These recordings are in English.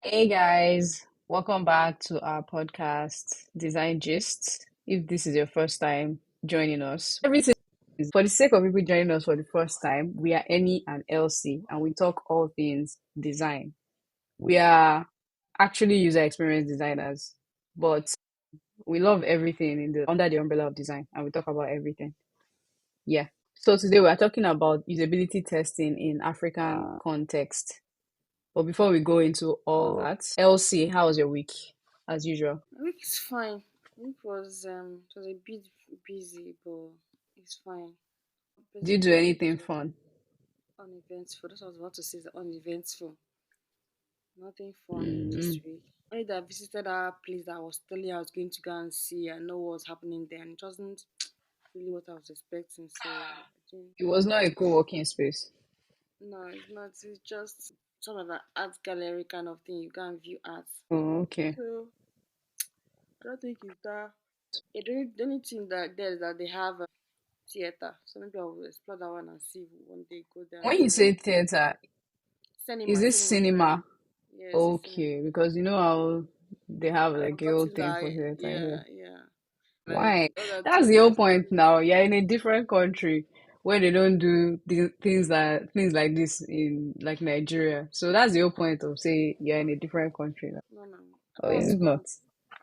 Hey guys, welcome back to our podcast, Design Gist. If this is your first time joining us, everything is for the sake of people joining us for the first time. We are Annie and Elsie, and we talk all things design. We are actually user experience designers, but we love everything in the under the umbrella of design, and we talk about everything. Yeah. So today we are talking about usability testing in African context. But before we go into all that, Elsie, how was your week? As usual. Week is fine. Week was a bit busy, but it's fine. Did you Basically, do I was anything just fun? uneventful. That's what I was about to say. Is uneventful. Nothing fun this Mm, week. Only that I visited our place that I was telling you I was going to go and see. I know what was happening there, and it wasn't really what I was expecting. So I didn't. it was not a co-working space. No, it's not. It's just some of the art gallery kind of thing. You go and view art. Oh, okay. So I don't think it's that. The only thing that there is that they have theater. So maybe I will explore that one and see if one day go there and When you see what say theater, is cinema, this cinema, sorry. cinema? Yes, it's cinema. Okay, because you know how they have I've like a whole forgotten thing that. for theater Yeah, here. yeah. Like Why? other That's the theater whole is point closed. now. You're in a different country where they don't do things like this in like Nigeria. So that's the whole point of saying you're in a different country now. No, no. I Oh, don't want is to it go not? and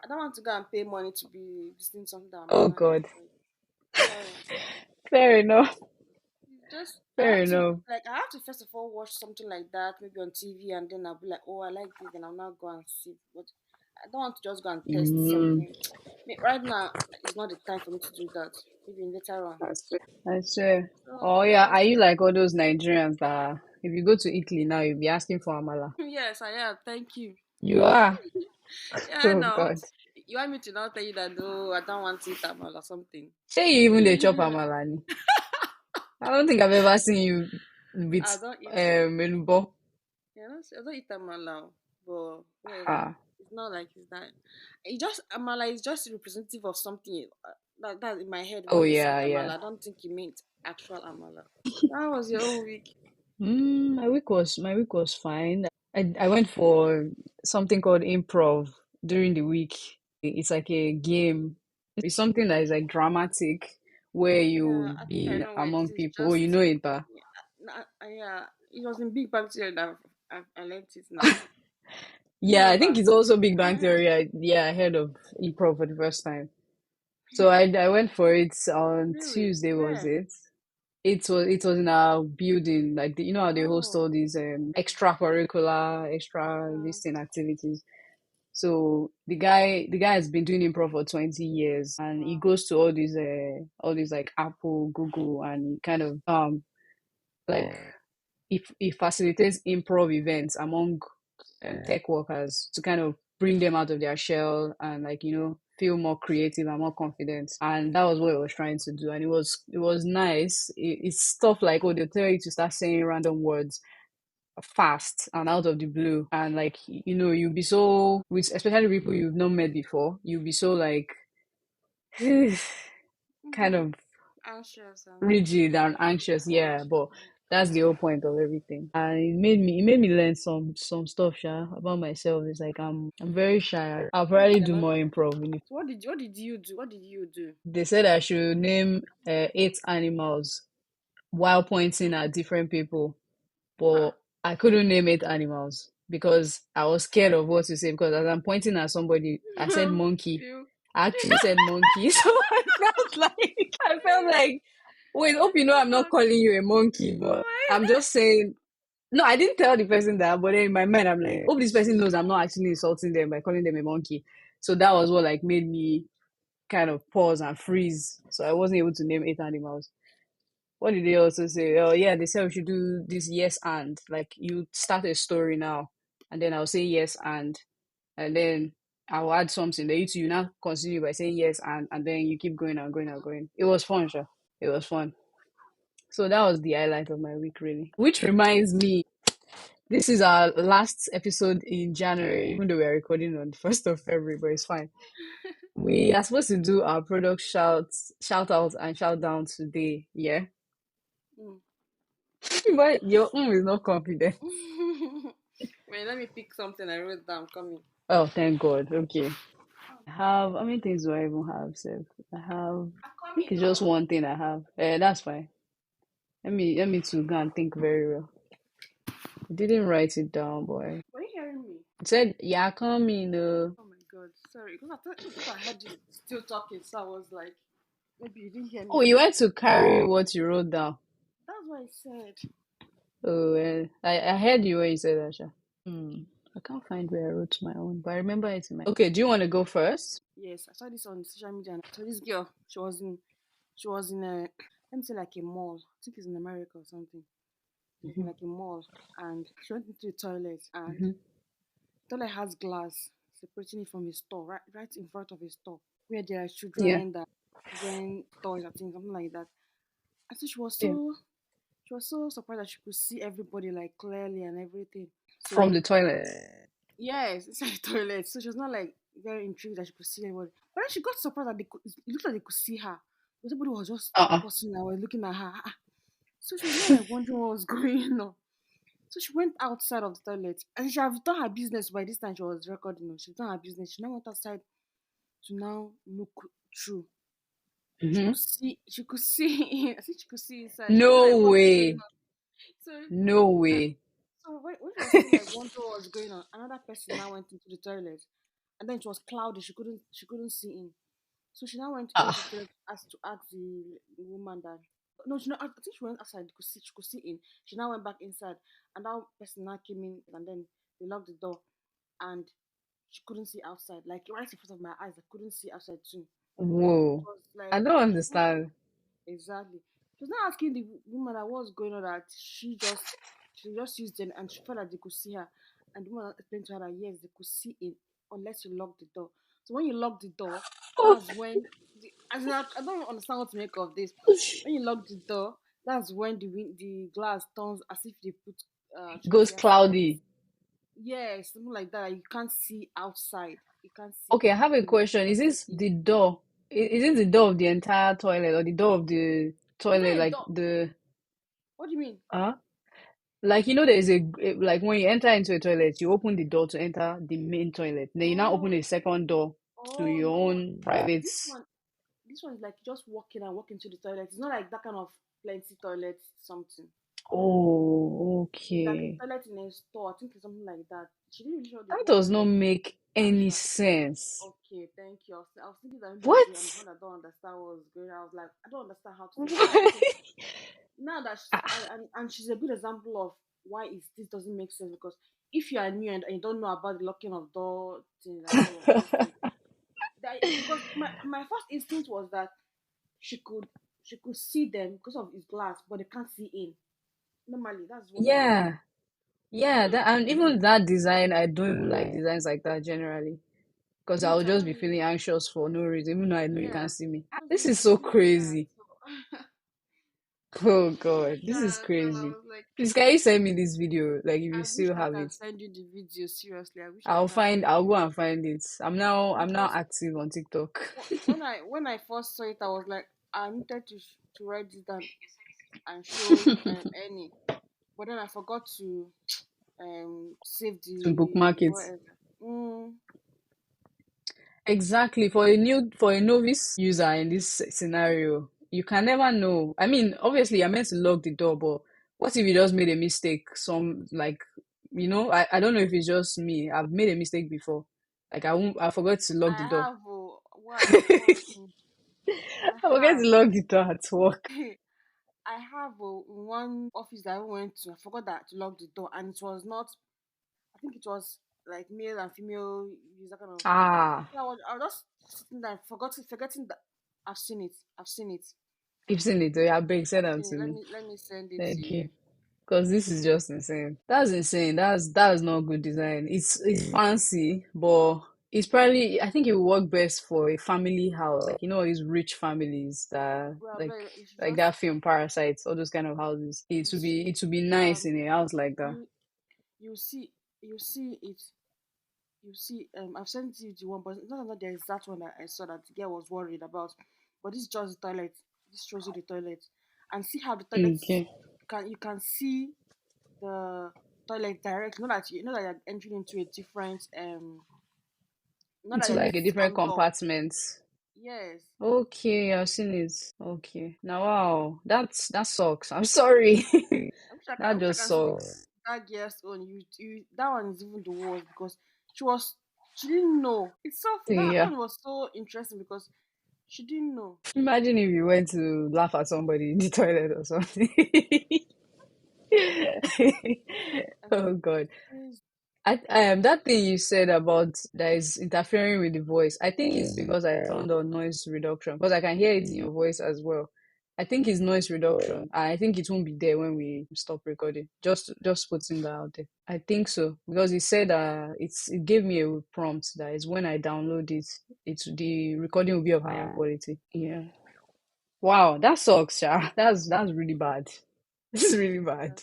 I don't want to go and pay money to be visiting something that I'm Oh not God. like, sorry. Fair enough. Just Fair enough. I have to first of all watch something like that maybe on TV, and then I'll be like, oh, I like this, and I'll now go and see. But I don't want to just go and test Mm, something. Right now is not the time for me to do that. Maybe later on. I swear. So Oh yeah, are that's you like all those Nigerians that if you go to Italy now, you'll be asking for amala? yes, I am. Thank you. You are. Yeah, Oh no. God. You want me to now tell you that no, I don't want to eat tamal or something? Say you even they chop amala ni. I don't think I've ever seen you I with don't eat. menubo. Yeah, I don't eat amala, but whatever. Ah. It's not like it's that. It just amala is just representative of something. That in my head Oh when you said yeah, yeah. amala, I don't think you meant actual amala. That was your own week. My week was fine. I went for something called improv during the week. It's like a game. It's something that is like dramatic where Yeah, you I think I be know where this among is. people. Oh, you know Just it, bah? yeah, yeah. It was in Big Bang Theory that I learned it now. Do you Yeah, I think remember? it's also Big Bang Theory. Yeah, I heard of improv for the first time. So I went for it on Really? Tuesday, was Where? it? It was in our building, like you know how they host Oh, all these extracurricular, extra yeah. listing activities. So the guy has been doing improv for 20 years and he Wow. goes to all these like Apple, Google, and he kind of like he facilitates improv events among tech workers to kind of bring them out of their shell and like feel more creative and more confident. And that was what I was trying to do, and it was nice. It's stuff like, oh, they'll tell you to start saying random words fast and out of the blue, and like you'll be so, with especially people you've not met before, you'll be so like kind of Anxious and rigid and anxious, yeah, but that's the whole point of everything. And it made me learn some stuff, about myself. It's like I'm very shy. I'll probably you're do not. more improv in it. So what did you do? What did you do? They said I should name 8 animals while pointing at different people, but Ah. I couldn't name 8 animals because I was scared of what to say, because as I'm pointing at somebody, I said monkey. you. I actually said monkey. So I felt like, wait, hope you know I'm not calling you a monkey, Oh but I'm my. just saying. No, I didn't tell the person that, but then in my mind, I'm like, hope this person knows I'm not actually insulting them by calling them a monkey. So that was what like made me kind of pause and freeze. So I wasn't able to name 8 animals. What did they also say? Oh yeah, they said we should do this yes and, like, you start a story now, and then I'll say yes and then I'll add something. Then you now continue by saying yes and then you keep going and going and going. It was fun, sure. It was fun. So that was the highlight of my week, really. Which reminds me, this is our last episode in January, even though we are recording on the 1st of February, but it's fine. We are supposed to do our product shout out and shout down today, yeah? Mm. But your is not confident. Wait, let me pick something I wrote down. Coming. Oh, thank God. Okay. I have, how many things do I even have, Seth? I'm I think coming it's just now. one thing I have. That's fine. Let me to go and think very well. I didn't write it down, boy. Were you hearing me? It said, yeah, coming. Oh my god, sorry. Because I thought I heard you still talking, so I was like, maybe you didn't hear me Oh, you finish. went to carry what you wrote down. That's what I said. Oh, well, I heard you when you said that, Sha. I can't find where I wrote my own, but I remember it in my. Okay, do you want to go first? Yes, I saw this on social media. And so this girl, she was in a, let me say like a mall. I think it's in America or something. She was in like a mall, and she went into the toilet, and Mm-hmm. the toilet has glass separating it from a store, right in front of a store where there are Yeah, children toys, I think something like that. And so yeah. she was so surprised that she could see everybody like clearly and everything. From So the toilet. yes, inside the toilet. So she was not like very intrigued that she could see everybody. But then she got surprised that it looked like they could see her. But everybody was just Uh-uh. pausing and were looking at her. So she was not like wondering what was going on. So she went outside of the toilet and she had done her business by this time she was recording. She done her business. She now went outside to now look through. Mm-hmm. She could see I think she could see inside. She was still like, No what's going way. on? So No way. when she was still like wondering what was going on, another person now went into the toilet. And then it was cloudy, she couldn't see in. So she now went into the Ah. toilet to ask the woman that no, she not, I think she went outside, she could see in. She now went back inside and that person now came in and then they locked the door and she couldn't see outside. Like right in front of my eyes, I couldn't see outside too. It Whoa. was I like don't she was not understand. exactly. She was not asking the woman that was going on that she just used it and she felt like they could see her. And the woman explained to her that yes, they could see in unless you lock the door. So when you lock the door, that's when as in, I don't understand what to make of this. When you lock the door, that's when the glass turns as if they put should I Goes say asbestos. cloudy. Yeah, something like that. You can't see outside. You can't see Okay, I have a in question. Is outside this in. the door? Is it the door of the entire toilet or the door of the It's toilet? not a Like door. the What do you mean? like there is like when you enter into a toilet, you open the door to enter the main toilet. Then you now open Oh, a second door to oh your no. own private. This one This one is like just walking and walking to the toilet. It's not like that kind of plenty toilet something. Oh, It's like a okay. toilet in a store. I think it's something like that. She didn't really show That what does not toilet make that any she was. sense. Okay, thank you. I was thinking that maybe I'm the What? one that don't understand what was going on. I was like, I don't understand how to say this. What? Okay, now that Ah, and she's a good example of why this doesn't make sense because if you are new and you don't know about the locking of door things and all of those things, because my first instinct was that she could she could see them because of his glass, but they can't see in. Normally, that's what I yeah. think. Yeah, that and even that design, I don't even like designs like that generally. Because Me I'll too. I just don't be really. feeling anxious for no reason, even though I know you Yeah, can't see me. I This don't is I so don't understand. crazy. So Oh God, this is yeah, so I crazy. was like, Please, can you send me this video? Like, if I you wish still I have can it, send you the video. Seriously, I wish I can. I'll go and find it. I'm now Because active on TikTok. when I first saw it, I was like, I needed to write this down and show Annie, but then I forgot to save To the bookmark it. whatever. Mm, Exactly. For a novice user in this scenario, you can never know. I mean, obviously you're meant to lock the door, but what if you just made a mistake? Some like I don't know if it's just me. I've made a mistake before. Like I forgot to lock I the door. have. Oh, why? What happened? I I forgot to have. lock the door at work. I have one office that I went to. I forgot that to lock the door, and it was not. I think it was like male and female user kind of. Ah, So I was just sitting there, forgetting that I've seen it. I've seen it. you've seen it. Oh, yeah, beg, send I've them seen to it. Let me. me let me send it to Thank you. you. Because this is just insane. That's insane. That's not good design. It's fancy, but it's probably I think it will work best for a family house. Like these rich families that Well, like but you should like just that film Parasites, all those kind of houses. you see. It would be nice Um, in a house like that. you you see you see it. You see, I've sent you the one, but not the exact one that I saw that the girl was worried about. But this is just the toilet. This shows you the toilet, and see how the toilet is. Okay. You can see the toilet direct. Not that you're entering into a different not that Into you're like a using the different front door. compartment. Yes. Okay, I've seen it. Okay. Now wow, that sucks. I'm sorry. I That wish I just can see the sucks. that girl's on you. That one is even the worst because she was she didn't know. It's so that Yeah. one was so interesting because she didn't know. Imagine if you went to laugh at somebody in the toilet or something. And Oh God. it's crazy. That thing you said about that is interfering with the voice, I think it's because I turned on noise reduction because I can hear it in your voice as well. I think it's noise reduction. And I think it won't be there when we stop recording. Just putting that out there. I think so because it said it gave me a prompt that is when I download it, it's the recording will be of higher quality. Yeah. Wow, that sucks, Sha. That's really bad. It's really Yeah. bad.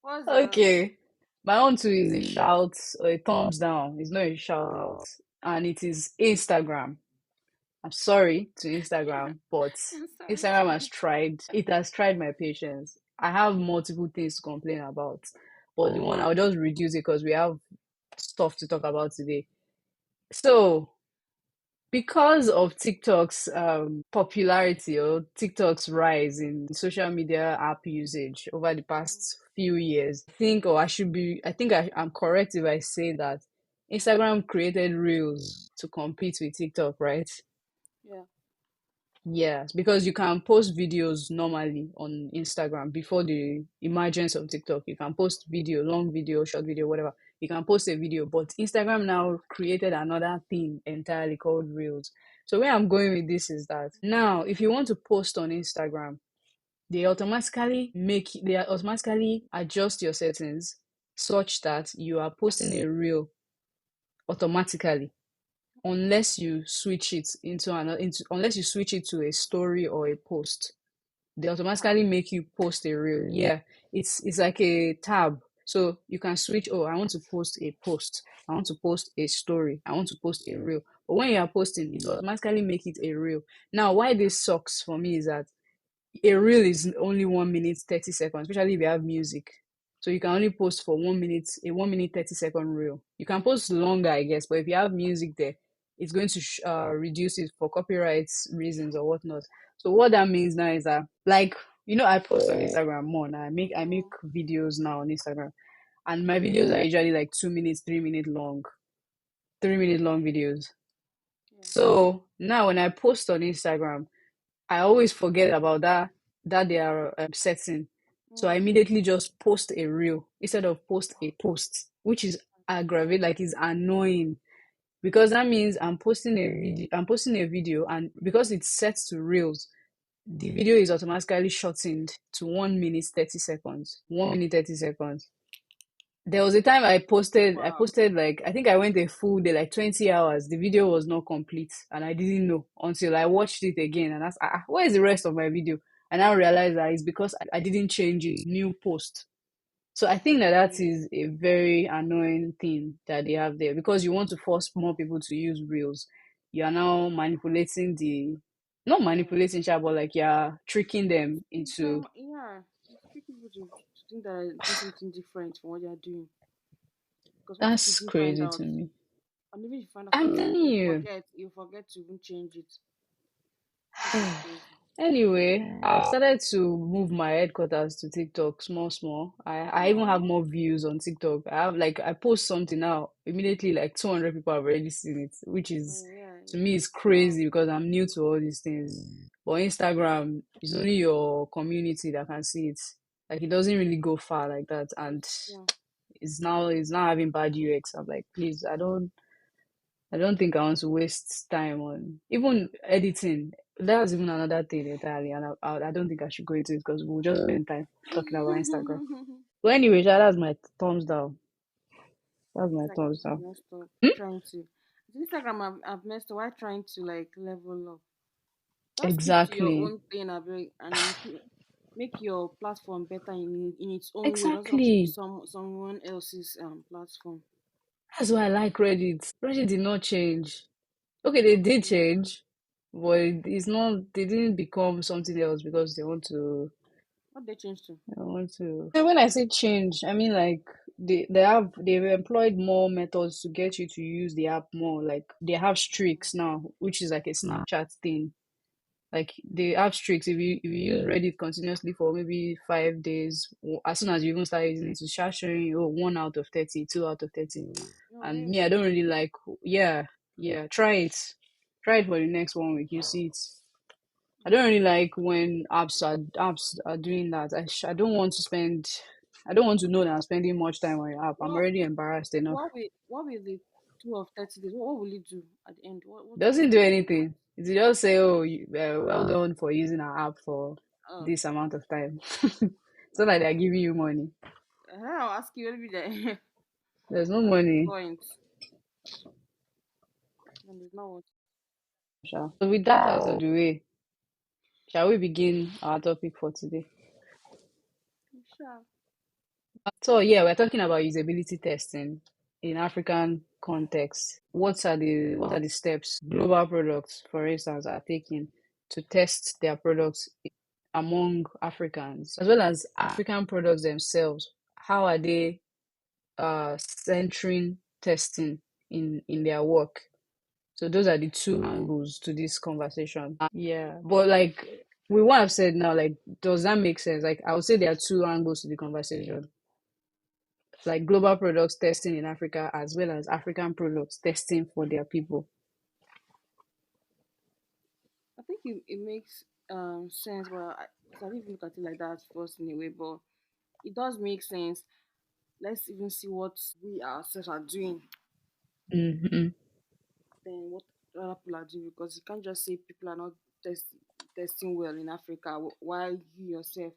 What's Okay. My own too is a shout or a thumbs down. It's not a shout out. And it is Instagram. I'm sorry to Instagram, but I'm sorry Instagram to has tried. It has tried my patience. I have multiple things to complain about. But the one I'll just reduce it because we have stuff to talk about today. So because of TikTok's popularity or TikTok's rise in social media app usage over the past few years, I think I'm correct if I say that Instagram created Reels to compete with TikTok, right? yeah. Yes, because you can post videos normally on Instagram before the emergence of TikTok. You can post video, long video, short video, whatever. You can post a video, but Instagram now created another thing entirely called Reels. So where I'm going with this is that now, if you want to post on Instagram, they automatically adjust your settings such that you are posting a reel automatically unless you switch it unless you switch it to a story or a post. They Wow. automatically make you post a reel. Yeah, it's like a tab. So you can switch, oh, I want to post a post. I want to post a story. I want to post a reel. But when you are posting, it automatically make it a reel. Now, why this sucks for me is that a reel is only 1 minute 30 seconds, especially if you have music. So you can only post for 1 minute, a 1 minute 30-second reel. You can post longer, I guess, but if you have music there, it's going to reduce it for copyright reasons or whatnot. So what that means now is that, like, I post on Instagram more now. I make Mm, videos now on Instagram, and my videos are usually like 2 minutes, 3 minute long, 3 minute long videos. yeah. So now when I post on Instagram, I always forget about that they are setting. So I Mm, immediately just post a reel instead of post a post, which is aggravating, like it's annoying because that means I'm posting a video, and because it's set to reels, the video is automatically shortened to 1 minute 30 seconds. 1 minute 30 seconds. There was a time I wow. posted like, I think I went a full day, like 20 hours. The video was not complete and I didn't know until I watched it again and asked, where is the rest of my video? And I realized that it's because I didn't change it, new post. So I think that that Okay. is a very annoying thing that they have there because you want to force more people to use Reels. You are now manipulating not Yeah. manipulating, sha, but like you're tricking them into, Yeah. It's tricky people to think that they're doing something different from what they're doing. Because what if you that's do find crazy out? to me. And even if you find out for I'm you, telling you. you forget to even change it. That's just crazy. Anyway, I've started to move my headquarters to TikTok small, small. I even have Oh, more views on TikTok. I post something now, immediately like 200 people have already seen it, which is, yeah. to me, is Wow. crazy because I'm new to all these things. But Instagram is only your community that can see it. Like it doesn't really go far like that, and Yeah. it's now having bad UX. I'm like, please, I don't think I want to waste time on even editing. That's even another thing entirely, and I don't think I should go into it because we'll just spend time talking about Instagram. But anyway, that's my thumbs down. That's my Instagram thumbs has down. messed up. Trying to. Instagram I've messed up. Why trying to like level up? Just keep to your Exactly. own thing, abeg, and make your platform better in its own way. It doesn't have to be Exactly. someone else's platform. That's why I like Reddit. Reddit did not change. Okay, they did Okay. change, but it's not. They didn't become something else because they want to. What they changed to? I want to. So when I say change, I mean like they've employed more methods to get you to use the app more. Like they have streaks now, which is like a Snapchat thing. Like they have streaks. If you use Reddit continuously for maybe 5 days, as soon as you even start using it, to start showing you, oh, 1 out of 30, 2 out of 30. No, And me, I really? don't really like. Yeah, yeah. Try it for the next 1 week. You see it. I don't really like when apps are doing that. I don't want to spend. I don't want to know that I'm spending much time on your app. I'm What already embarrassed enough. what will the 2 of 30 days? What will it do at the end? What will Doesn't it do do? anything. It just say, "Oh, well done for using our app for Oh, this amount of time." It's not like they're giving you money. I'll ask you. What will be the There's no what's the money. point? And there's not what. Sha. So with that out of the way, shall we begin our topic for today? Sure. So yeah, we're talking about usability testing in African context. What are the steps global products, for instance, are taking to test their products among Africans, as well as African products themselves? How are they centering testing in their work? So those are the two angles to this conversation. Yeah, but like with what I've said now, like does that make sense? Like I would say there are two angles to the conversation, like global products testing in Africa as well as African products testing for their people. I think it makes sense, but because I didn't look at it like that first in a way, but it does make sense. Let's even see what we ourselves are doing Hmm. than what other people are doing, because you can't just say people are not test, testing well in Africa while you yourself,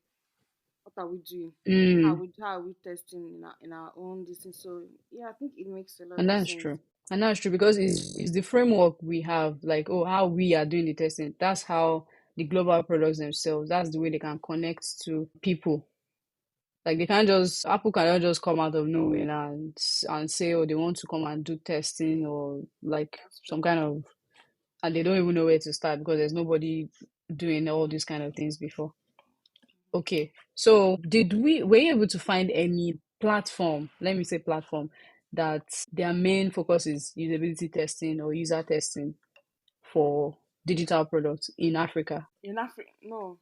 what are we doing? Mm. How are we testing in our own distance? So yeah, I think it makes a lot And of that's sense. true. And that's true because it's the framework we have, like, oh, how we are doing the testing. That's how the global products themselves, that's the way they can connect to people. Like they can't just Apple cannot just come out of nowhere and say, oh, they want to come and do testing or like That's some true. kind of, and they don't even know where to start because there's nobody doing all these kind of things before. Okay, so were you able to find any platform, let me say platform, that their main focus is usability testing or user testing for digital products in Africa? In Africa, no,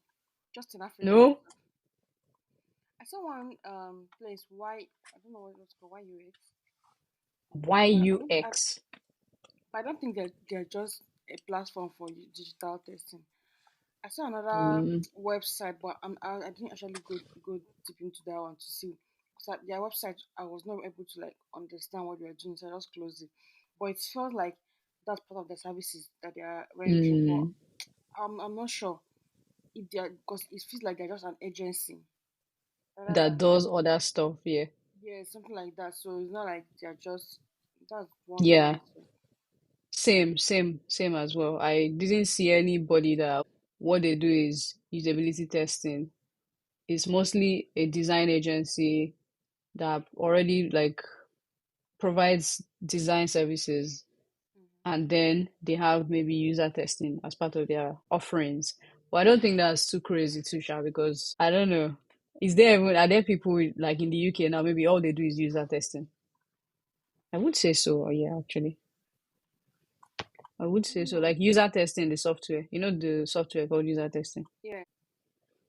just in Africa. No? I saw one place, why I don't know what it's called, why UX. I think YUX. I don't think they're just a platform for digital testing. I saw another Mm, website, but I didn't actually go deep into that one to see. Because their website, I was not able to like understand what they were doing, so I just closed it. But it felt like that's part of the services that they are rendering. But mm, I'm not sure if they are, because it feels like they're just an agency rather that than, does other stuff, yeah. yeah, something like that. So it's not like they're just, that's one thing Yeah, I saw. same as well. I didn't see anybody that what they do is usability testing. It's mostly a design agency that already like provides design services, Hmm. and then they have maybe user testing as part of their offerings. But I don't think that's too crazy too, Sha, because I don't know. Are there people like in the UK now, maybe all they do is user testing? I would say so, yeah, actually. I would I say don't so. know. Like user testing, the software. You know the software called user testing. Yeah,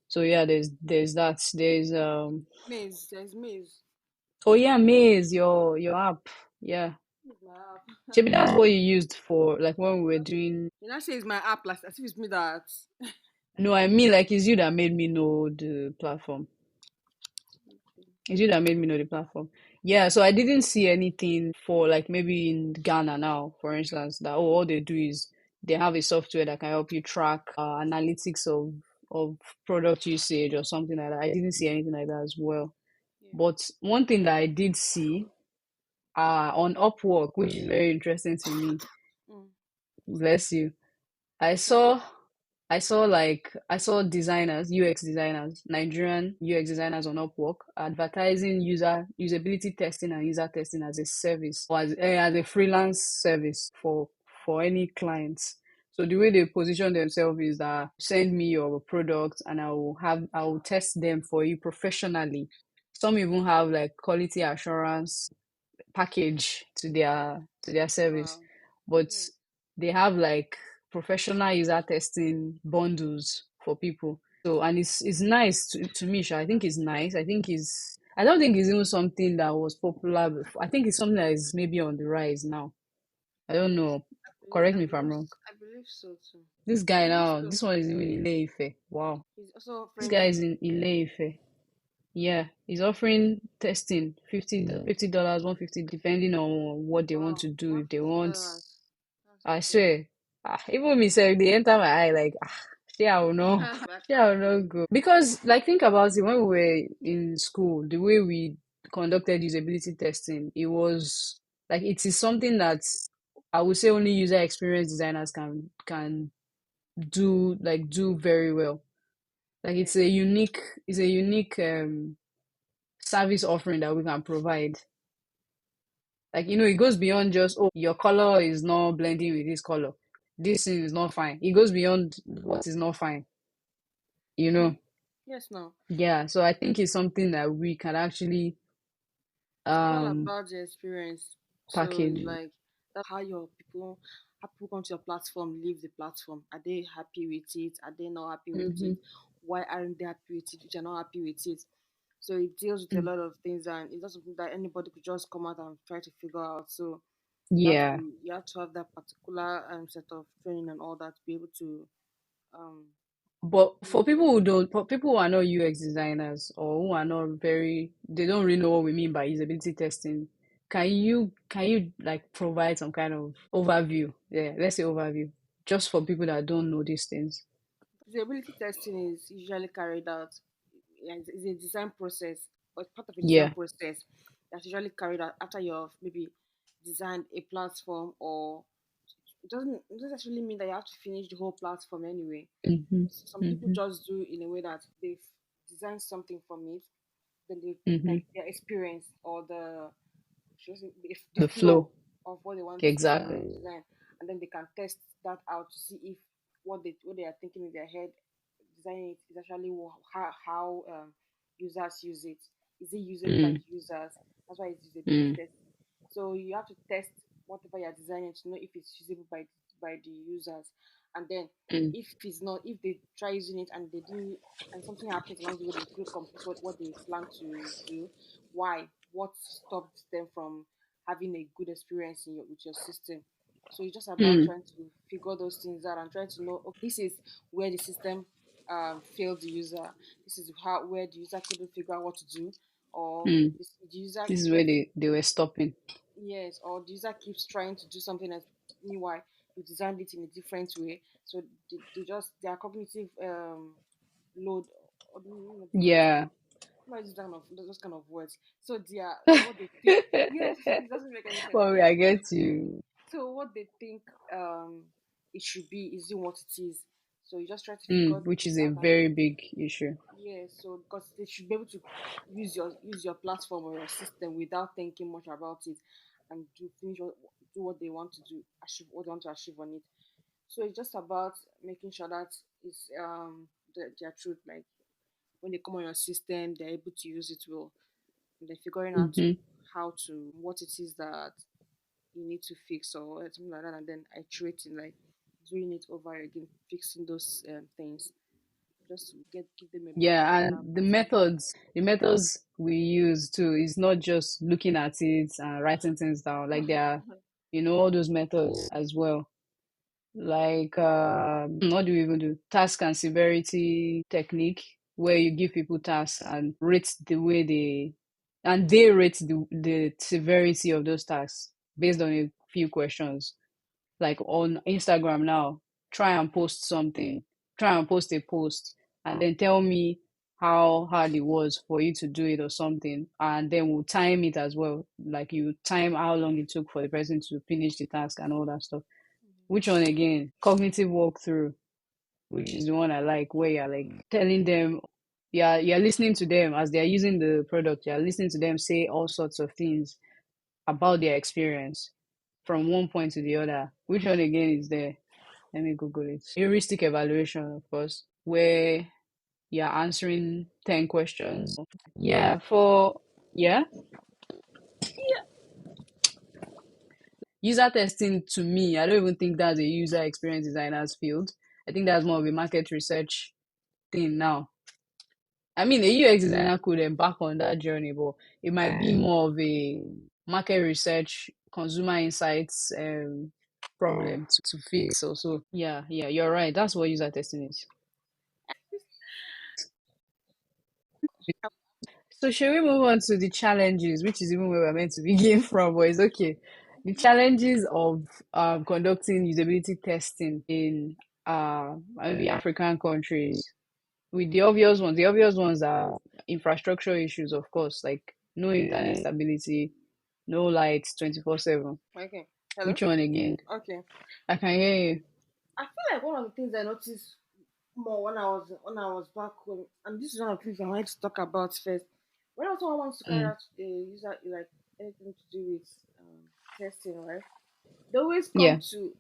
So yeah, there's that. There's Maze. There's Maze. oh yeah, Maze, your app. Yeah. It's my app. Maybe that's what you used for like when we were doing. You not say it's my app, like as if it's me that. No, I mean like it's you that made me know the platform. It's you that mmade me know the platform. Yeah, so I didn't see anything for like maybe in Ghana now, for instance, that oh all they do is they have a software that can help you track analytics of product usage or something like that. I didn't see anything like that as well. Yeah. But one thing that I did see on Upwork, which is very interesting to me, Mm. bless you. I saw I saw designers, UX designers, Nigerian UX designers on Upwork advertising usability testing and user testing as a service or as a freelance service for any clients. So the way they position themselves is that send me your product and I will test them for you professionally. Some even have like quality assurance package to their service, Wow. but Yes. they have like professional user testing bundles for people. So and it's nice to me. Sha. I think it's nice. I don't think it's even something that was popular before. I think it's something that is maybe on the rise now. I don't know. Correct me if I'm wrong. I believe so too. This I guy believe now, so. this one is in Ile-Ife. Wow. He's also This offering guy it. is in Ile-Ife. Yeah, he's offering testing $50, 150 depending on what they want Wow, to do. one If they fifty want, dollars. That's I crazy. swear, even me say they enter my eye like, shey I will know, shey I will not go. Because like think about it, when we were in school, the way we conducted usability testing, it was like it is something that I would say only user experience designers can do very well. Like Yeah. it's a unique service offering that we can provide. Like, it goes beyond just, oh, your color is not blending with this color. This thing is not fine. It goes beyond what is not fine, you know? Yes, no. Yeah, so I think it's something that we can actually It's all um about the experience. So it's package. like that's how people come to your platform, leave the platform. Are they happy with it? Are they not happy with Mm-hmm. it? Why aren't they happy with it? Which are not happy with it. So it deals with a lot of things, and it's not something that anybody could just come out and try to figure out. So Yeah. you have to have that particular set of training and all that to be able to um But use it. for people who are not UX designers or who are not they don't really know what we mean by usability testing. Can you like provide some kind of overview? Yeah, let's say overview, just for people that don't know these things. Usability testing is usually carried out. Yeah, it's a design process or it's part of a design Yeah. process that's usually carried out after you've maybe designed a platform, or it doesn't actually mean that you have to finish the whole platform anyway. Mm-hmm. Some people Mm-hmm. just do in a way that they've designed something from it, then they Mm-hmm. like their experience or should I say, the The flow flow. of what they want to Exactly. design, and then they can test that out to see if what they are thinking in their head, designing it is actually how users use it. Is it usable by Mm, the users? That's why it's usability mm, testing. So you have to test whatever you're designing to know if it's usable by the users, and then mm, if it's not, if they try using it and they didn't, and something happens along the way, they couldn't complete what they plan to do. Why? What stopped them from having a good experience with your system? So it's just about mm, trying to figure those things out and trying to know, okay, this is where the system failed the user. This is how where the user couldn't figure out what to do, or mm. the user This is where keeps, they were stopping. yes, or the user keeps trying to do something else. Meanwhile, you designed it in a different way. So they just their cognitive load, or not cognitive Yeah. load. Not using kind of those kind of words. So what they think, yes, it doesn't make any sense. Well, I get you. So what they think it should be isn't what it is. So you just try to figure Which is it a out, and very big issue. yeah, so because they should be able to use your platform or your system without thinking much about it, and do what they want to do, achieve what they want to achieve on it. So it's just about making sure that it's their truth. Like when they come on your system, they're able to use it well, and they're figuring out Mm-hmm. how to what it is that you need to fix or something like that, and then iterating, like doing it over again, fixing those things, just to give them a Yeah, better and perspective. the methods we use too is not just looking at it and writing things down. Like there are, all those methods as well. Like what do we even do? Task and severity technique, where you give people tasks and rate the way they rate the severity of those tasks based on a few questions. Like on Instagram now, try and post something, try and post a post, and then tell me how hard it was for you to do it or something, and then we'll time it as well. Like you time how long it took for the person to finish the task and all that stuff. Which one again? Cognitive walkthrough, which is the one I like, where you're like telling them, you're listening to them as they're using the product. You're listening to them say all sorts of things about their experience from one point to the other. Which one again is there? Let me Google it. Heuristic evaluation, of course, where you're answering 10 questions. Yeah, for yeah. User testing to me, I don't even think that's a user experience designer's field. I think that's more of a market research thing now. I mean, a UX designer could embark on that journey, but it might be more of a market research, consumer insights problem to fix. Also, yeah, yeah, you're right. That's what user testing is. So, shall we move on to the challenges, which is even where we're meant to begin from, but it's okay. The challenges of conducting usability testing in maybe African countries. With the obvious ones are infrastructure issues, of course, like no internet stability, no lights 24/7. Okay. Hello. Which one again? Okay. I can hear you. I feel like one of the things I noticed more when I was back home, and this is one of the things I wanted to talk about first. When someone wants to carry Mm, out a user like anything to do with testing, right? They always come yeah, to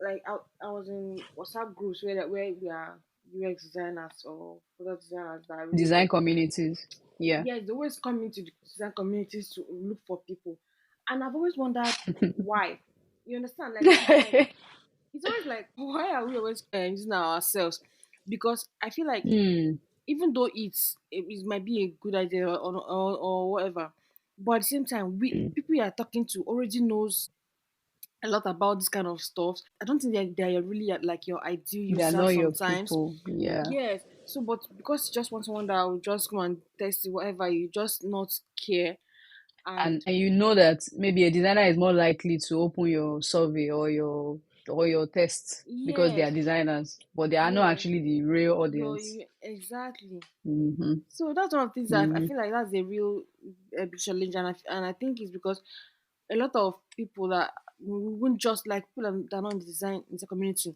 like I was in WhatsApp groups where we are UX designers or product designers that really design work. communities. Yeah. Yes, they always come into the design communities to look for people, and I've always wondered why. You understand? Like it's always like why are we always using ourselves? Because I feel like Hmm. even though it might be a good idea or whatever, but at the same time, we people you are talking to already knows a lot about this kind of stuff. I don't think they are really like your ideal They're user not your sometimes. people. Yeah. Yes. So, but because you just want someone that will just come and test it, whatever, you just not care. And And you know that maybe a designer is more likely to open your survey or your test because they yes, are designers, but they are not yes, actually the real audience. exactly. Mm-hmm. So that's one of the things that I Mm-hmm. feel like that's a real big challenge, and I think it's because a lot of people that wouldn't just like people that are not in the design in the community,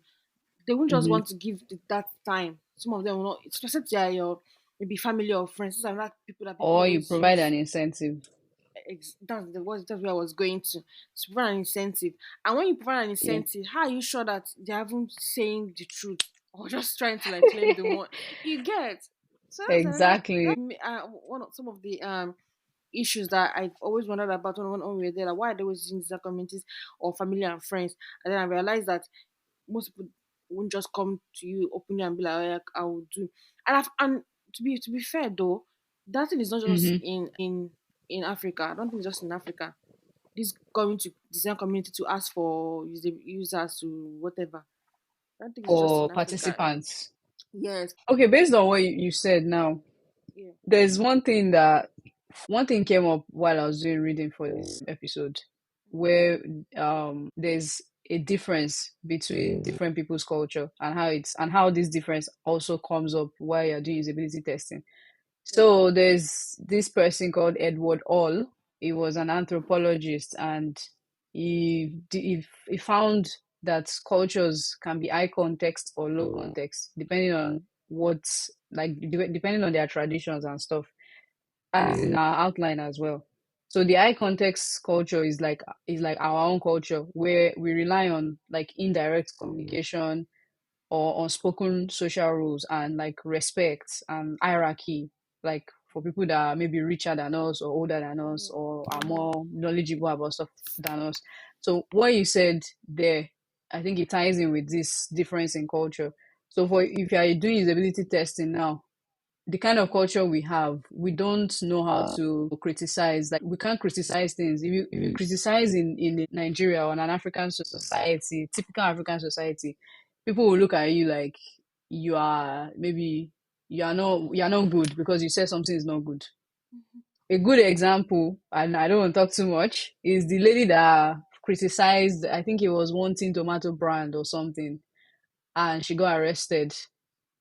they won't just Mm-hmm. want to give that time. Some of them will not, especially if they are your maybe family or friends. These are not people that people Or you always provide use. an incentive. That's where I was going to provide an incentive. And when you provide an Yeah. incentive, how are you sure that they haven't saying the truth or just trying to like claim the money? You get. So that's another Exactly. one of some of the issues that I've always wondered about when we were there. Like why are they always using these communities or family and friends? And then I realized that most people won't just come to you openly and be like, oh, yeah, I will do. And to be fair though, that thing is not just Mm-hmm. in Africa. I don't think it's just in Africa. This going to design community to ask for users to whatever. I don't think it's just For in Africa. participants. Yes. Okay, based on what you said now, Yeah. there's one thing came up while I was doing reading for this episode where there's a difference between different people's culture and how this difference also comes up while you're doing usability testing. Yeah. So there's this person called Edward Hall. He was an anthropologist, and he found that cultures can be high context or low context depending on depending on their traditions and stuff. And it's in our outline as well. So the high context culture is like our own culture where we rely on like indirect communication or unspoken social rules and like respect and hierarchy, like for people that are maybe richer than us or older than us or are Mm-hmm. more knowledgeable about stuff than us. So what you said there, I think it ties in with this difference in culture. So for if you are doing usability testing now, the kind of culture we have, we don't know how to criticize. Like we can't criticize things. If you criticize in Nigeria or an African society, typical African society, people will look at you like you are maybe you are not good because you said something is not good. A good example, and I don't want to talk too much, is the lady that criticized. I think it was Wanting Tomato brand or something, and she got arrested.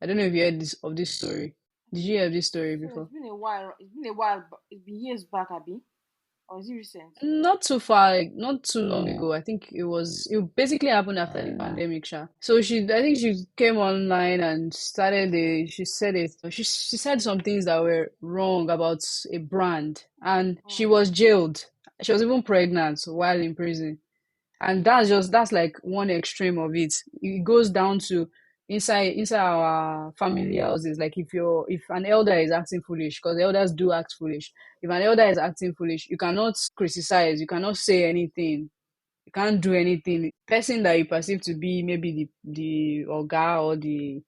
I don't know if you heard of this story. Did you hear this story So it's before? been a while. It's been a while. It's been years back, Abby. Or is it recent? Not too far, like, not too long ago. I think it basically happened after the pandemic, sha. So I think she came online and she said she said some things that were wrong about a brand, and she Mm. was jailed. She was even pregnant while in prison. And that's like one extreme of it. It goes down to inside our family houses. Like if an elder is acting foolish, because elders do act foolish. If an elder is acting foolish, you cannot criticize, you cannot say anything, you can't do anything. Person that you perceive to be maybe the oga or the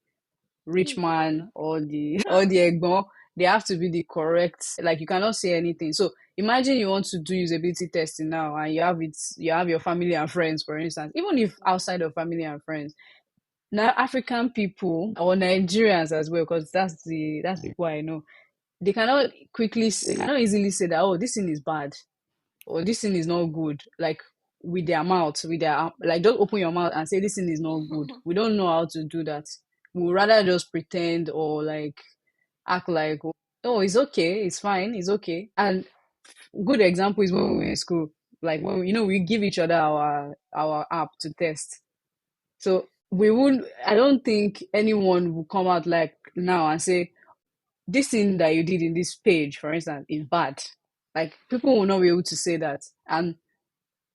rich Mm. man or the or the egbon, they have to be the correct, like you cannot say anything. So imagine you want to do usability testing now and you have your family and friends, for instance, even if outside of family and friends, now African people or Nigerians as well, because that's the people I know, they cannot they cannot easily say that, oh, this thing is bad or this thing is not good, like with their mouth, with their, like, just open your mouth and say this thing is not good. We don't know how to do that. We would rather just pretend or like act like, oh, it's okay, it's fine, it's okay. And good example is when we were in school, like when we give each other our app to test. So we would I don't think anyone will come out like now and say this thing that you did in this page, for instance, is bad. Like people will not be able to say that. And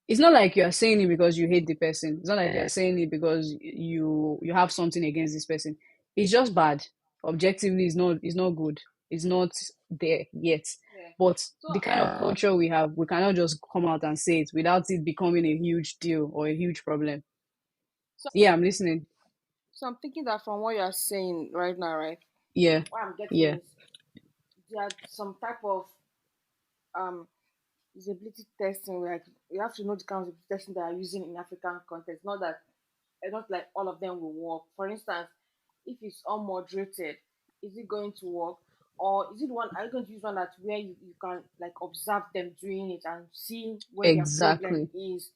it's not like you're saying it because you hate the person. It's not like you're saying it because you have something against this person. It's just bad. Objectively, it's not good. It's not there yet. Yeah. But So the kind of culture we have, we cannot just come out and say it without it becoming a huge deal or a huge problem. so Yeah, I'm listening. so I'm thinking that from what you're saying right now, right? Yeah, What I'm getting yeah, is there are some type of um usability testing where, like, you have to know the kinds of testing that are using in African context. Not that not like all of them will work. For instance, if it's unmoderated, is it going to work? Or is it one are you going to use one that where you can like observe them doing it and see where their problem exactly, is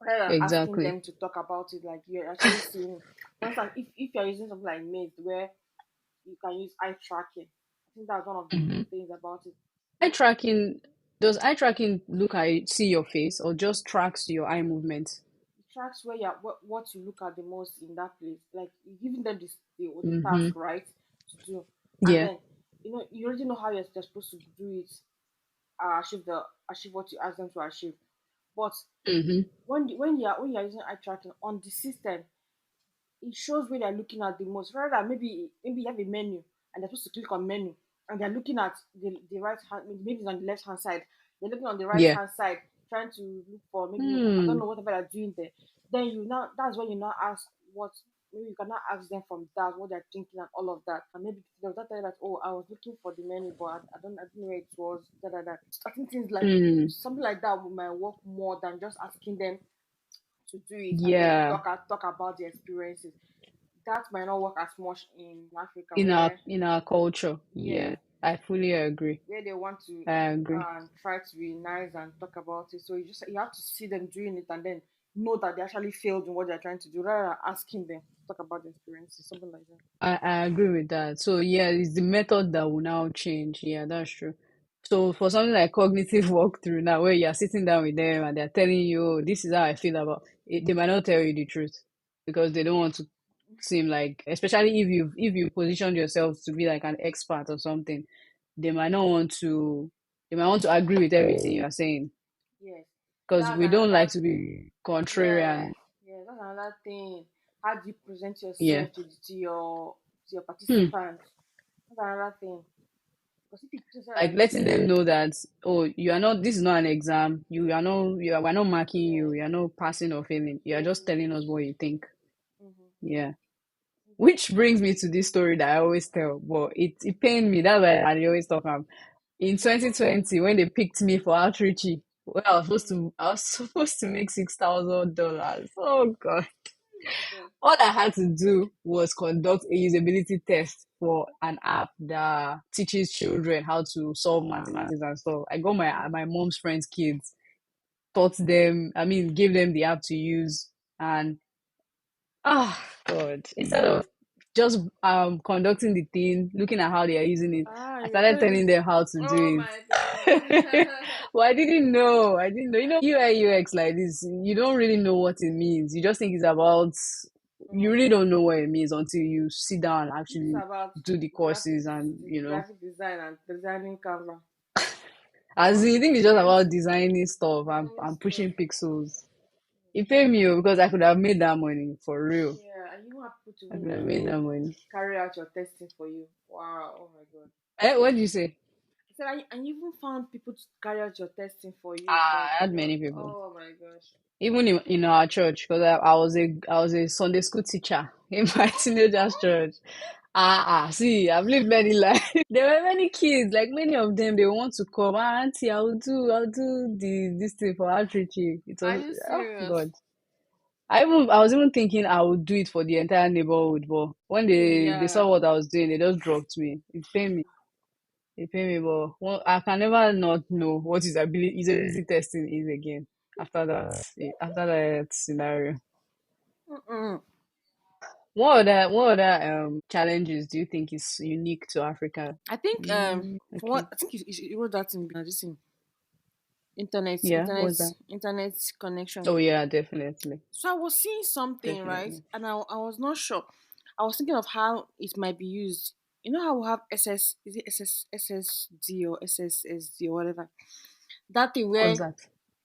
rather than asking exactly. them to talk about it, like you're actually seeing it. For instance, if you're using something like Maze where you can use eye tracking, I think that's one of the Mhm. things about it. Eye tracking, does eye tracking look at see your face or just tracks your eye movement? It tracks where what you look at the most in that place. Like you're giving them the Mm-hmm. task, right, to do, and Yeah. then you already know how you're supposed to do it, achieve what you ask them to achieve. But Mm-hmm. when you're using eye tracking on the system, it shows where they're looking at the most. Rather than maybe you have a menu and they're supposed to click on menu and they're looking at the right hand, maybe it's on the left hand side. They're looking on the right Yeah. hand side, trying to look for maybe I don't Hmm. know whatever they're doing there. Then you now that's when you now ask what maybe you can now ask them from that what they're thinking and all of that. And maybe they'll tell you that, oh, I was looking for the menu but I don't know where it was. Da, da, da. I think things like Hmm. something like that might work more than just asking them to do it and then Yeah. talk about the experiences. That might not work as much in Africa, In where our culture. yes, Yeah. I fully agree. where they want to I agree. try to be nice and talk about it. So you have to see them doing it and then know that they actually failed in what they're trying to do, rather than asking them to talk about the experiences, something like that. I agree with that. So yeah, it's the method that will now change. Yeah, that's true. So for something like cognitive walkthrough now, where you're sitting down with them and they're telling you, "Oh, this is how I feel about it," they might not tell you the truth because they don't want to seem like, especially if you position yourself to be like an expert or something, they might not want to. They might want to agree with everything you're saying Yes, because that's we don't like another. to be Yeah, contrarian. yeah, that's another thing. How do you present Yeah. yourself to your Hmm. participants? That's another thing. Because if you just Like like letting them know that, oh, you are not, this is not an exam, we're not marking you, yes, you are not passing or failing, you are yes, just yes, telling yes. us what you think. Mm-hmm. Yeah. Which brings me to this story that I always tell, but it pained me. That's why I always talk about. In 2020, when they picked me for outreachy, well, I was supposed to make $6,000. Oh God. God. All I had to do was conduct a usability test for an app that teaches children how to solve mathematics and stuff. I got my mom's friends' kids, taught them, I mean, gave them the app to use, and God, instead of just conducting the thing, looking at how they are using it, Ah, I you're started telling me. telling them how to Oh do my it. god. Well, I didn't know. I didn't know. UI UX like this, you don't really know what it means. You just think it's about. You Mm. really don't know what it means until you sit down and This is actually about do the courses and graphic design and designing Canva. as Once in, you you think it's just present about designing stuff and designing stuff, pushing pixels. He paid me because I could have made that money for real. Yeah, and you want people to I even could have made do that money. carry out your testing for you. Wow, oh my god. What did you say? I said, and you even found people to carry out your testing for you. Ah, Like, I had wow, many people. oh my gosh. Even in our church, because I was a Sunday school teacher in my teenagers church. See, I've lived many lives. There were many kids, like many of them, they want to come. Auntie, I'll do this thing for outreach. It Are was, you oh serious? God. I was even thinking I would do it for the entire neighborhood, but when they Yeah. saw what I was doing, they just dropped me. It paid me. It paid me, but I can never not know what usability testing is again after that scenario. Mm-mm. What other challenges do you think is unique to Africa? I think for Okay. what I think you wrote that in this thing, internet, Yeah, internet, what's that? internet connection. Oh yeah, definitely. So I was seeing something, right? Definitely. And I was not sure. I was thinking of how it might be used. You know how we have SS, is it SSD or SSSD or whatever? That thing What's where that?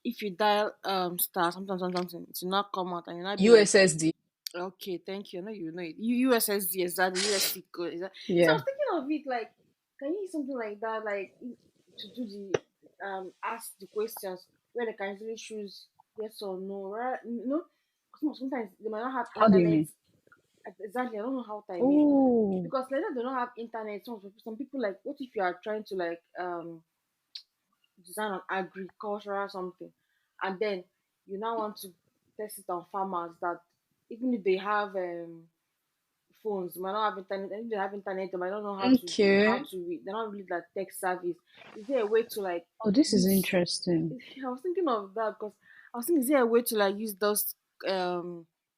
if you dial star something, it will not come out and you not be like, USSD. okay, thank you. I know you know it. USSD is that the USC code is that. So I Yeah. was thinking of it like, can you use something like that, like to do the ask the questions where they can easily choose yes or no, right? You know, sometimes they might not have How do you internet. mean? Exactly, I don't know how I mean Oh, because later they don't have internet. Some people like, what if you are trying to like design on agricultural something, and then you now want to test it on farmers that even if they have phones, they might not have internet. And if they have internet, they might not know how okay. to read. They're not really that tech savvy. Is there a way to like Oh, this is use? interesting. I was thinking of that because I was thinking, is there a way to like use those?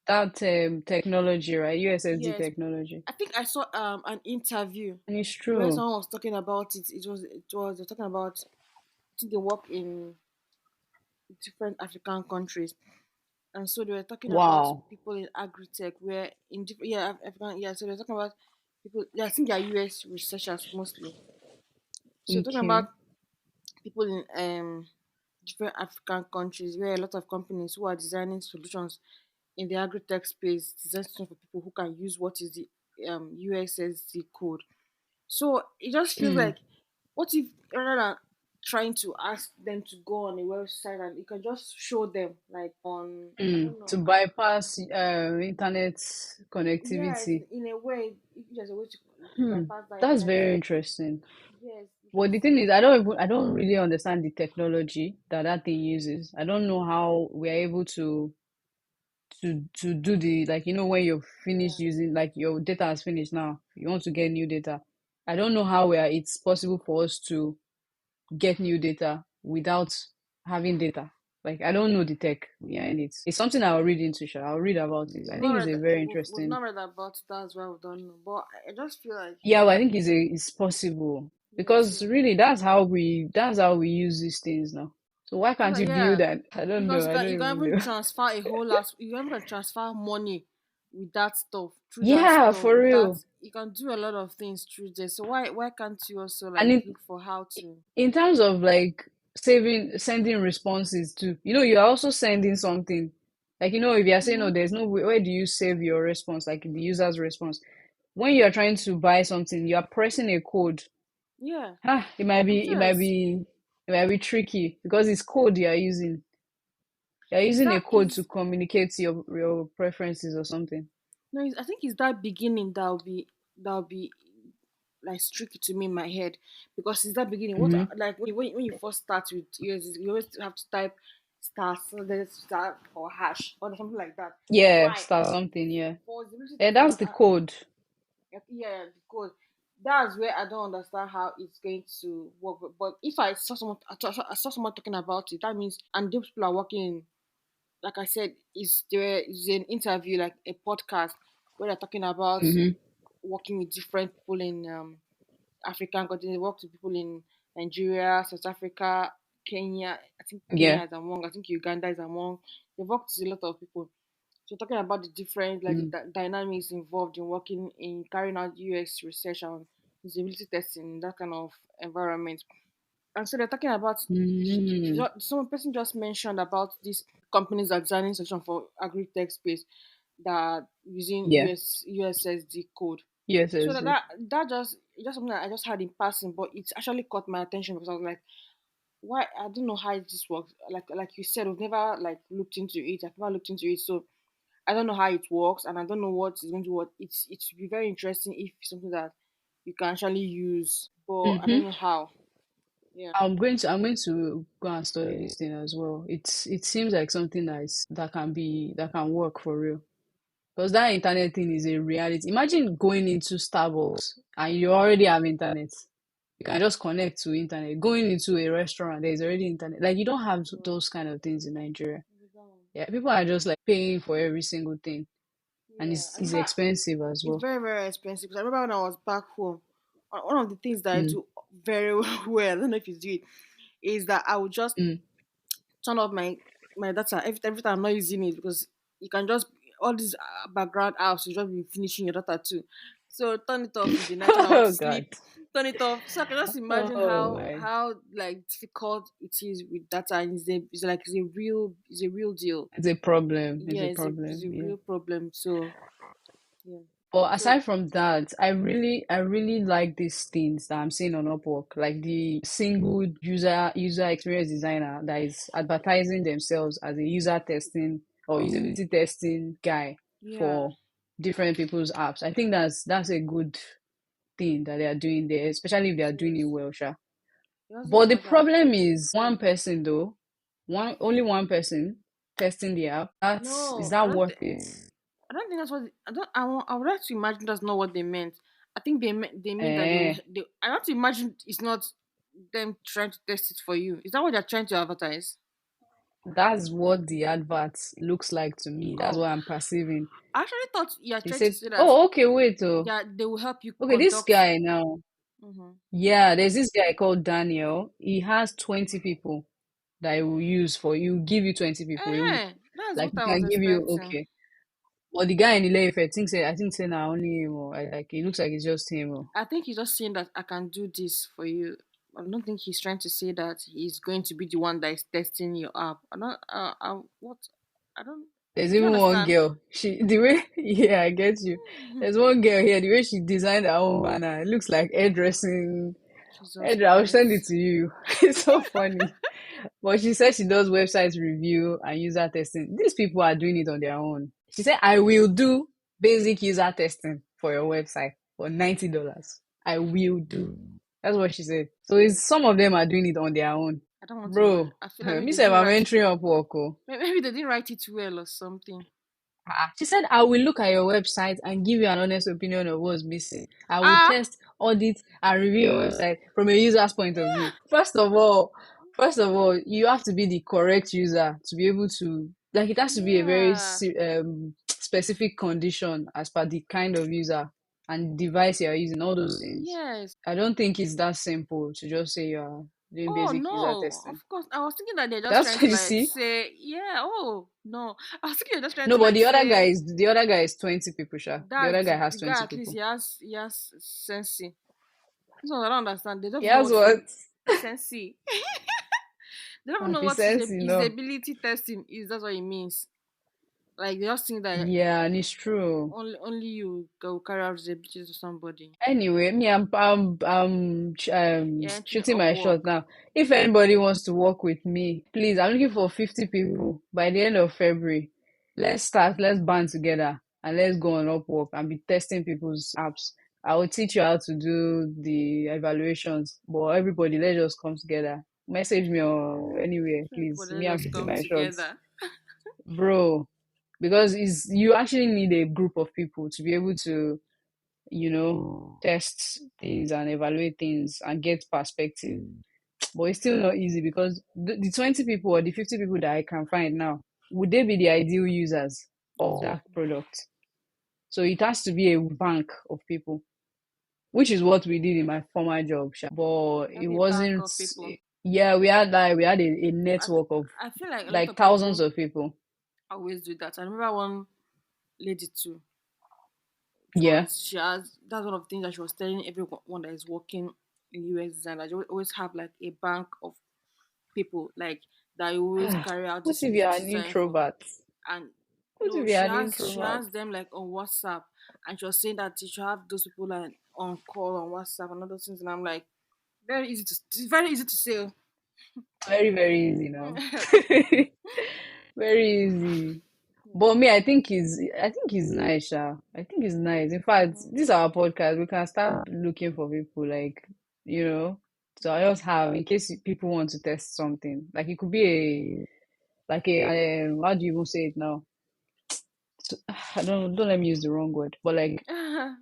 That technology, right? USSD Yes, technology. I think I saw an interview And it's where true. someone was talking about it. They're talking about, I think they work in different African countries, and so they were talking about Wow. people in agri-tech where in different, yeah, African, yeah, so they're talking about people, yeah, I think they're US researchers mostly. So talking about Okay. people in different African countries where a lot of companies who are designing solutions in the agri-tech space design solutions for people who can use what is the USSD code. So it just feels Mm. like, what if rather than trying to ask them to go on a website and you can just show them like on, I Mm. don't To know. bypass internet Yes, connectivity. in a way, if there's a way to Hmm. bypass that That's internet, very interesting. yes, But the because thing is, I don't really understand the technology that thing uses. I don't know how we are able to do the, like, when you're finished yeah, using, like, your data is finished now, you want to get new data. I don't know how it's possible for us to get new data without having data. Like, I don't know the tech behind it. It's something I'll read into. Sure, I'll read about it. I we've not think it's read a that, very we've interesting. not read about that as well. We don't know, but I just feel like, Yeah, well, I think it's possible me because too. really that's how we use these things now. So why can't you build Yeah, that? I don't because know. I don't you can even even know. transfer a whole lot. You can even transfer money with that stuff through that Yeah, stuff. for With that, real. you can do a lot of things through there. So why can't you also And like look for how to? in terms of like sending responses to, you're also sending something. Like, if you're saying, Mm-hmm. oh, there's no way, where do you save your response? Like the user's response. When you're trying to buy something, you're pressing a code. Yeah, It might I'm be, it sure might it's be, it might be tricky because it's code you're using. You're is using a that code to is communicate your preferences or something. no. I think it's that beginning that will be like tricky to me in my head because it's that beginning. What Hmm. like when you first start with yours, you always have to type star, so there's star or hash or something like that. Yeah, Why? start something. Yeah, For usability yeah, testing, that's the code. yeah, because that's where I don't understand how it's going to work. But if I saw someone talking about it, that means, and those people are working in, like I said, is an interview, like a podcast where they're talking about Hmm. working with different people in African countries. They work with people in Nigeria, South Africa, Kenya. I think Yeah. Kenya is among. I think Uganda is among. They've worked with a lot of people. So talking about the different like the Mm. dynamics involved in working in carrying out UX research and usability testing in that kind of environment. And so they're talking about Mm, some person just mentioned about these companies that designing solution for agri-tech space that are using yeah. USSD code. Yes, So yes, yes. that just something that I just had in passing, but it's actually caught my attention because I was like, why? I don't know how this works. Like you said, we've never like looked into it. I've never looked into it, so I don't know how it works, and I don't know what is going to work. It should be very interesting if it's something that you can actually use, but I don't Mm-hmm. know how. Yeah. I'm going to go and study this thing as well. It seems like something that can work for real. Because that internet thing is a reality. Imagine going into Starbucks and you already have internet. You can just connect to internet. Going into a restaurant, there's already internet. Like you don't have Wow. those kind of things in Nigeria. Wow. Yeah, people are just like paying for every single thing, and Yeah, I it's remember expensive as it's well. very, very expensive. 'Cause I remember when I was back home, one of the things that I Mm, do very well, I don't know if you do it, is that I would just mm. turn off my data every time I'm not using it because you can just all these background apps you just be finishing your data too. So turn it off in the night when I want to Oh God. sleep. Turn it off. So I can just imagine Oh my. how like difficult it is with data, and it's a real deal. It's a problem. It's Yeah, a it's problem. a Yeah. real problem. So yeah. But So aside from that, I really like these things that I'm seeing on Upwork, like the single user experience designer that is advertising themselves as a user testing or usability testing guy yeah, for different people's apps. I think that's a good thing that they are doing there, especially if they it are doing it is. well, sha. It doesn't But the matter. problem is one person though, only one person testing the app. That's is No, that worth it? I don't think that's what I don't. I would like to imagine that's not what they meant. I think they mean that they will. Eh. I want to imagine it's not them trying to test it for you. Is that what they're trying to advertise? That's what the advert looks like to me. That's Oh, what I'm perceiving. I actually thought you're She trying to said, say that "Oh, okay, wait. Oh, yeah they will help you okay, this conduct. guy now. Mm-hmm. Yeah, there's this guy called Daniel. He has 20 people that he will use for you. Give you 20 people. He will, That's like what he I was can give you expecting. okay. But the guy in the left, I think say now only him. Or, like it looks like it's just him. Or. I think he's just saying that I can do this for you. I don't think he's trying to say that he's going to be the one that is testing your app. I don't. What? I don't. There's Do you even one understand? girl. She the way yeah, I get you. There's one girl here. The way she designed her own banner, it looks like hairdressing. Jesus Ed, I'll send it Christ. to you. It's so funny. But she said she does website review and user testing. These people are doing it on their own. She said, I will do basic user testing for your website for $90. I will do. That's what she said. So it's, some of them are doing it on their own. I don't want to imagine. Bro, I feel like maybe me they say didn't I'm write it. entering up work. Oh. Maybe they didn't write it well or something. She said, I will look at your website and give you an honest opinion of what's missing. I will Ah, test, audit, and review your website from a user's point of view. First of all, you have to be the correct user to be able to, like, it has to be a very yeah. specific condition as per the kind of user and device you are using, all those things. Yes. I don't think it's that simple to just say you are doing Oh basic user no. testing. Of course. I was thinking that they're just That's trying what to you like see. say, yeah. Oh no. I was thinking they're just trying No, to but like say the other guy is 20 people, sure. The other that's guy has the guy. 20 At least people. he has sensei. This one I don't understand. They don't He even know has what what? sensei. They don't even know what Efficiency, no. usability testing is. That's what it means. Like they just think that Yeah, and it's true. only you go carry out usability to somebody. Anyway, me, You're entering shooting my Upwork. shot now. If anybody wants to work with me, please, I'm looking for 50 people by the end of February. Let's start, let's band together, and let's go on Upwork and be testing people's apps. I will teach you how to do the evaluations, but everybody, let's just come together. Message me or anywhere, please. Everybody Me, I'm just shooting come my shots. together. Bro, because it's you actually need a group of people to be able to test things and evaluate things and get perspective. But it's still not easy because the 20 people or the 50 people that I can find now, would they be the ideal users of that Exactly. product? So it has to be a bank of people, which is what we did in my former job, sha. But You it have a bank wasn't, of people. yeah, we had a I, network of I feel like a lot like of thousands people of people. always do that. I remember one lady too. Yeah. She has that's one of the things that she was telling everyone that is working in UX design that you always have like a bank of people like that you always carry out What this if you're UX an design for. introvert? And What no, if you're an she introvert? has them like on WhatsApp, and she was saying that you should have those people like on call on WhatsApp and other things. And I'm like, it's very easy to say. Very, very easy now. Yeah. Very easy. But me, I think he's nice, Sha. I think he's nice. In fact, Mhm. this is our podcast. We can start looking for people like, so I just have in case people want to test something. Like it could be how do you even say it now? So, I don't let me use the wrong word, but like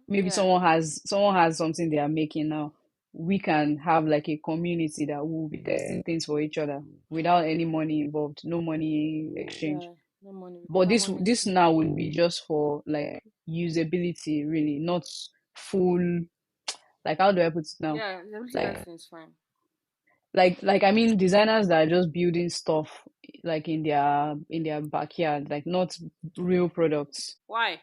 maybe Yeah, someone has something they are making now. We can have like a community that will be testing things for each other without any money involved, no money exchange. yeah. No money, But without this money this exchange. now would be just for like usability, really, not full. Like how do I put it now? Yeah, the ability Like testing is fine. I mean designers that are just building stuff like in their backyard, like not real products. Why?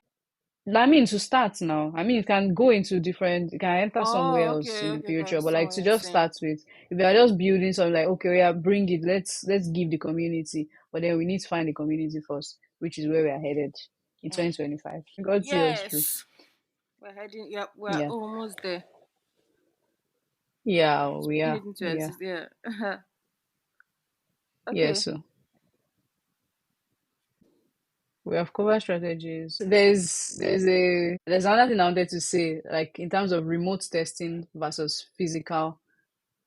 I mean, to start now, I mean, you can enter somewhere Oh, else okay, in the okay, okay. I future, but understand like what to you're just saying. start with, if you are just building something like, okay, yeah, bring it, let's give the community, but then we need to find the community first, which is where we are headed in Mm. 2025. God see us through. Yes, we're heading. Yeah, we're Yeah. almost there. Yeah, we Speaking are. it into Yeah. existence. Yeah. Yeah, Okay. so we have covered strategies. There's another thing I wanted to say, like in terms of remote testing versus physical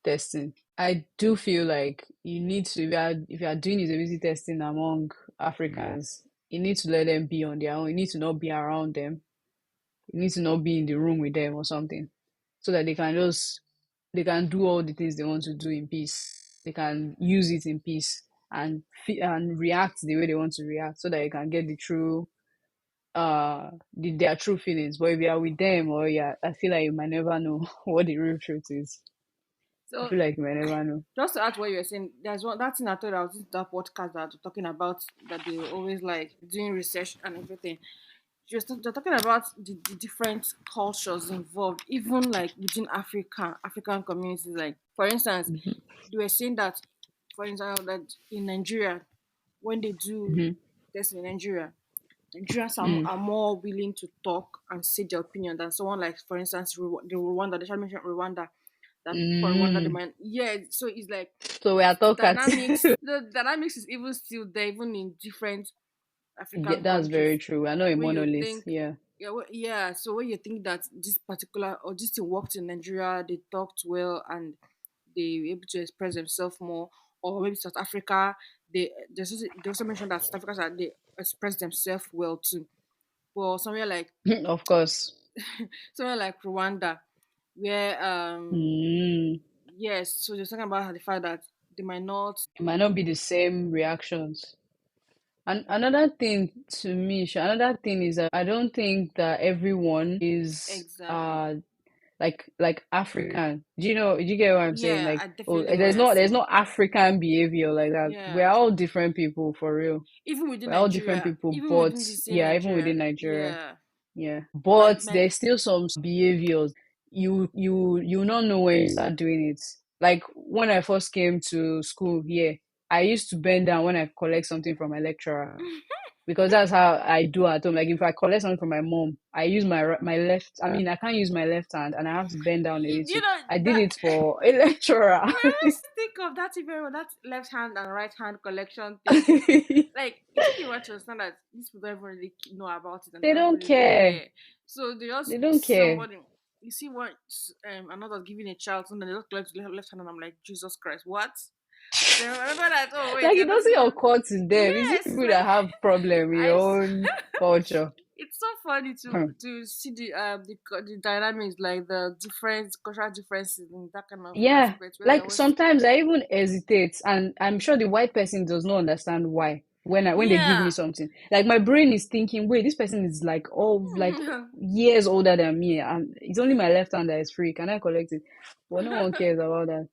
testing. I do feel like you need to, if you are doing usability testing among Africans, you need to let them be on their own. You need to not be around them. You need to not be in the room with them or something, so that they can do all the things they want to do in peace. They can use it in peace and react the way they want to react, so that you can get their true feelings. But if you are with them, or yeah, I feel like you might never know what the real truth is. I So feel like you might never know. just to add to what you were saying, there's one that thing I thought I was in that podcast that we're talking about that they were always like doing research and everything. They're talking about the different cultures involved, even like within African communities. Like for instance, they were saying that, for example, that in Nigeria, when they do Hmm. this in Nigeria, Nigerians Mm. are more willing to talk and say their opinion than someone like, for instance, the Rwanda. They should mention Rwanda. That for Rwanda, the Mm. man, yeah. So it's like So we are the talkative. dynamics is even still there, even in different Yeah, African that's very countries. true. We are not a When you monolith. think, Yeah. yeah, yeah. So when you think that this particular or this thing worked in Nigeria, they talked well and they were able to express themselves more, or maybe South Africa, they also mentioned that South Africa that they express themselves well too. But Of course. somewhere like Rwanda, where Mm. yes, so they're talking about the fact that they might not It might not be the same reactions. And another thing to me, another thing is that I don't think that everyone is exactly. like African. Do you get what I'm saying? Yeah, Like, I oh, definitely know what there's you're not there's saying. no African behavior like that. We're Yeah, all different people for real. even within We're all different Nigeria, people, even but within the same yeah, even Nigeria, within Nigeria. yeah. Yeah, My but my there's still some behaviors you not know when you start doing it. Like when I first came to school here, I used to bend down when I collect something from my lecturer, because that's how I do at home. Like if I collect something from my mom, I use my left. I mean, I can't use my left hand, and I have to bend down a you little. know I did that it for a lecturer. I always think of that even that left hand and right hand collection thing. They Like it took me a while to understand that these people don't even really know about it and they don't don't really care. care. So they just They don't see care. somebody, you see what another giving a child and they just collect left hand and I'm like, Jesus Christ, what? Then I remember that, oh wait, Like you're it not doesn't even. occur to them. Is it Yes, people like that have problem with I your own culture? it's so funny to see the dynamics, like the different cultural differences in that kind of Yeah, aspect where we like always. sometimes I even hesitate, and I'm sure the white person does not understand why when they give me Yeah. something. Like my brain is thinking, wait, this person is like all like years older than me, and it's only my left hand that is free. Can I collect it? But no one cares about that.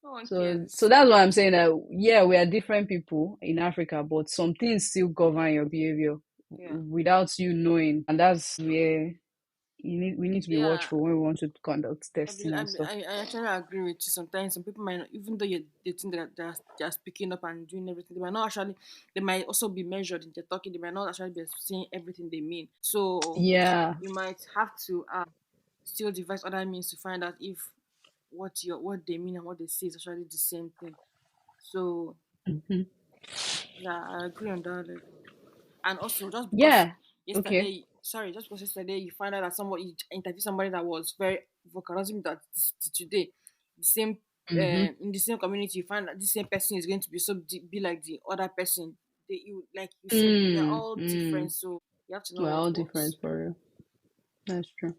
No one So cares. that's why I'm saying that yeah, we are different people in Africa, but some things still govern your behavior Yeah. without you knowing, and that's where. we need to be Yeah, watchful when we want to conduct I, be, testing I, and be- stuff. I actually agree with you. Sometimes some people might not, even though they think that they're speaking up and doing everything, they might not actually, they might also be measured in their talking, they might not actually be saying everything they mean. So Yeah. you might have to still devise other means to find out if what they mean and what they say is actually the same thing. So Hmm. yeah, I agree on that level. And also, just because Yeah. Okay. yesterday, sorry, just because yesterday you find out that somebody you interviewed somebody that was very vocal doesn't mean that today, the same Hmm. in the same community, you find that the same person is going to be be like the other person. They, you like you said, we are Mm, all different, mm. so you have to know We're what all works. different for real. That's true.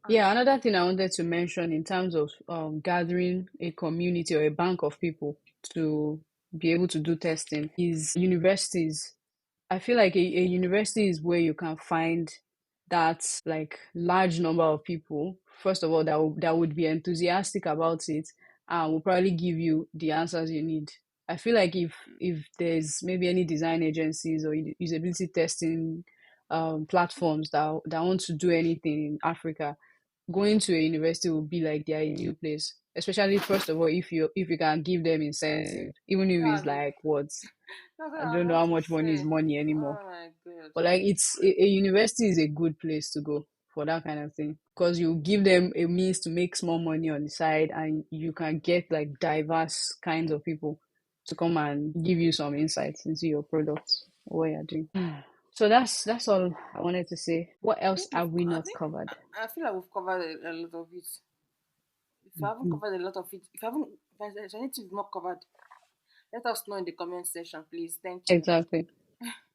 And Yeah, another thing I wanted to mention in terms of gathering a community or a bank of people to be able to do testing is universities. I feel like a university is where you can find that like large number of people, first of all, that would be enthusiastic about it and will probably give you the answers you need. I feel like if there's maybe any design agencies or usability testing platforms that want to do anything in Africa, going to a university would be like their ideal place. Especially first of all, if you can give them incentive, even if it's that's like what, that's what I I'm don't know about how to much money is say. money anymore. Oh my god. But like it's a university is a good place to go for that kind of thing because you give them a means to make small money on the side and you can get like diverse kinds of people to come and give you some insights into your product or what you're doing. So that's all I wanted to say. What I else think have we I not think covered? I feel like we've covered a lot of it. If I haven't Mhm. covered a lot of it, if I haven't, if there's anything we've not covered, let us know in the comment section, please. Thank you. Exactly.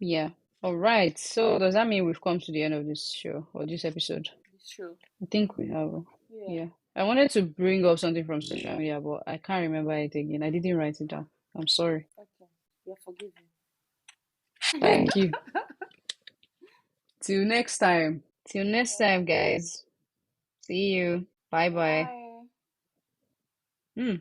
Yeah. All right. So does that mean we've come to the end of this show or this episode? It's true. I think we have. Yeah. Yeah. I wanted to bring up something from social media, but I can't remember it again. I didn't write it down. I'm sorry. Okay. Yeah, forgive you. Thank you. Till next time. Till next Yeah. time, guys. See you. Bye bye. Bye. Hmm.